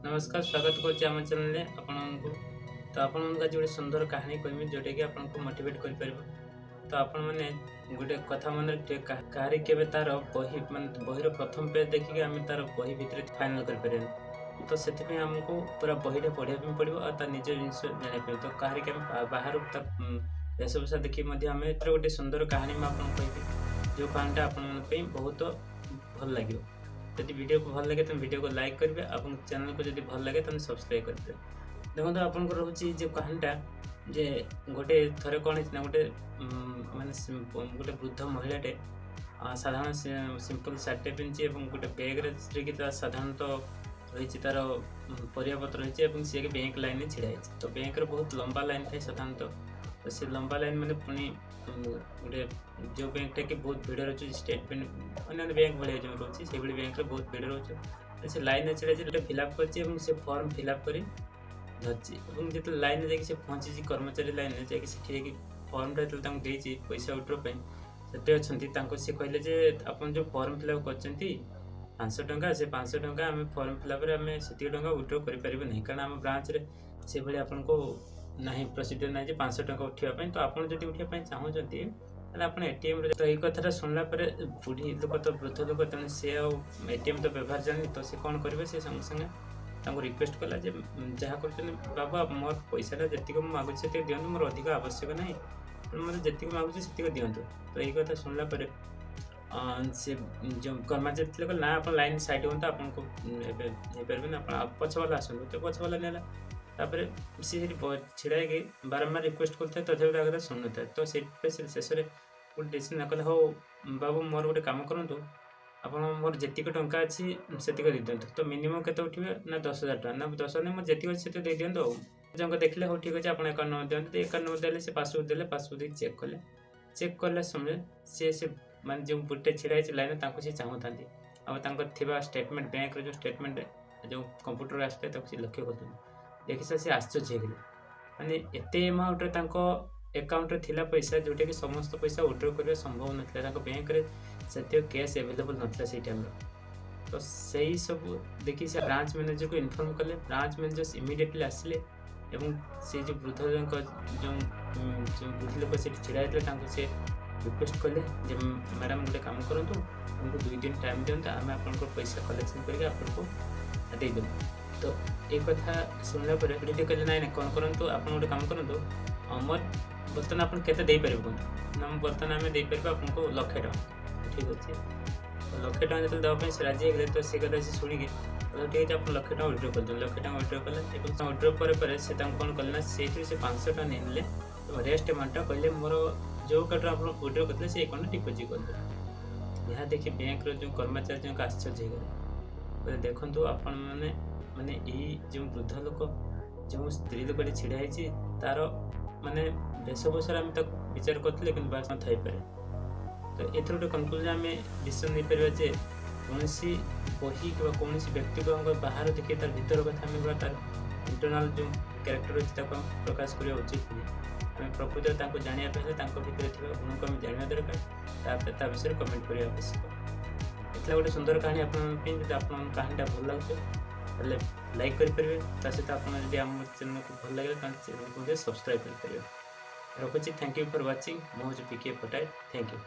नमस्कार स्वागत करुच्चे आम चैनल आपको। तो आपण आज गोटे सुंदर कहानी कहमी जोटा कि आपको मोटिवेट कर। तो आपण मैंने गोटे कथा मन कहारी के तार बही मान बहीर प्रथम पेज देखिए आम तार बही भितर फाइनाल कर। तो से आमको पूरा बहीटा पढ़ाई पड़ो और निज जिन जानापी। तो कहारी के बाहर वेशभूषा देखिए आम गोटे सुंदर कहानी में आपको कहि जो कहानीटा आप बहुत भल लगे। यदि वीडियो को भल लगे तो वीडियो को लाइक करेंगे और चैनल को जब भल लगे तो सब्सक्राइब करेंगे। देखो तो आपन रोचे जो कहानीटा जे गोटे थरे कौन है गोटे माने गोटे वृद्ध महिलाटे साधारण सिंपल सार्टे पिंधि गोटे बैग्रे श्रीकी साधारणतः रही तार परियापत्र रही सी बैंक लाइन में छिड़ा है। तो बैंक बहुत लंबा लाइन था साधारणतः। तो से लंबा लाइन मैंने पुणी गोटे जो बैंकटा कि बहुत भिड़ रोचे स्टेट बैंक अन्य बैंक भाई जो रोचे से बैंक बहुत भिड़ रोचे से लाइन छिड़ा फिलअप कर फॉर्म फिलअप कर धरची जो लाइन में जाकि पहुँची कर्मचारी लाइन में जाकि फॉर्मटा जो पैसा विड्रॉ से अच्छा सी कहले आप जो फॉर्म फिलअप कर 500 टंका से 500 टंका आम फॉर्म फिलअप से टंका विड्रॉ करें कारण आम ब्रांच रे से भाई आपन को ना प्रोसीजर ना 500 टंका उठापी। तो आपड़ जो उठापी चाहते आप एटीएम तो ये कथा शुणला बुढ़ी लोक तो वृद्ध लोक तेनाली सी एटीएम तो व्यवहार जानी। तो सी कौन करेंगे से संगे संगे रिक्वेस्ट कला जहाँ कर बाबा मोर पैसाटा जी मागुँ से दिखाँ मोर अधिक आवश्यक ना मतलब जी मागुँ से दिंतु। तो ये कथा शुणला से जो कर्मचारी थे ना आप लाइन साइड हूँ आपको पारे ना पछवाला आसतु। तो पछवाला नेला सी छिड़ा बारंबार रिक्वेस्ट करता तथा कथा शुणु था। तो शेष में गोटे डिसीजन कहला हो बाबू मोर गोटे कम करूँ आप मोर जी टंका अच्छी से दिंतु। तो मिनिमम के उठे ना 10,000 टका ना 10,000 मोर जी अच्छे से दिंतु। जब देखले हो ठीक अच्छे आप अकाउंट नंबर दिखाते। तो अकाउंट नंबर देले से पासबुक देले पासबुक देख चेक कले समय से मान जो बुटे छिड़ा लाइन सी चाहता आ स्टेटमेंट बैंक जो स्टेटमेंट जो कंप्यूटर आसपे लक्ष्य कर देखी से आश्चर्य हो माने एते अमाउंट अकाउंट रे थिला पैसा जोटा कि समस्त पैसा विड्रॉ करने संभव नाला बैंक रे से कैश एवेलेबल नाला से टाइम। तो सही सब देखी से ब्रांच मैनेजर को इन्फॉर्म कले। ब्रांच मैनेजर इमिडिएटली आसिले एवं से जो वृद्ध जो बुढ़ी लोक से छिड़ा से रिक्वेस्ट कले मैडम गोटे कम करूँ हमको 2 दिन टाइम दिखाँ आम आप पैसा कलेक्शन करके आपको देदेव। तो ये कथा शुणला कहले ना कौन करूँ आप गोटे कम करूँ मोर बर्तमान आप केते कहूँ ना बर्तमान आम देपर आपको 1,00,000 टଙ୍କା ठीक अच्छे। तो 1,00,000 टଙ୍କା जो देवाई से राजी हो तो सी कथा से शुणिकी तो ठीक है आप 1,00,000 टଙ୍କା विड्रॉ कर 1,00,000 टଙ୍କା विड्रॉ कले विड्रॉ पर से कौन कले ना से 500 टଙ୍କା नहीं तो रेस्ट अमाउंटा कहले मोर जो अकाउंट आप विड्रॉ करते से अकाउंट डिपोजिट कर। यह देखिए बैंक जो कर्मचारी जो आश्चर्य हो देखु आपण मैंने माने जो वृद्ध लोक जो स्त्री लोक छिड़ा तार माने वेशभूषा आम तक विचार करते लेकिन बास थी पारे। तो एथर गोटे कनक्लूजन आम डिसीजन नहीं पार जे कौन बही कि कौन व्यक्ति को बाहर देखिए तार भीतर कथा आम तार इंटरनाल जो क्यारेक्टर अच्छे प्रकाश करवा उचित नहीं। आम प्रकृत जाना भितर गुण को आम जाना दरकार विषय कमेंट करने आवश्यक। इतना गोटे सुंदर कहानी आप कहानीटा भल लगे लाइक करेंगे सहित आप आम चैनल को भल लगे चैनल को सब्सक्राइब करेंगे। रखुच्छी थैंक यू फॉर वाचिंग। मो हूँ पीके पटाए थैंक यू।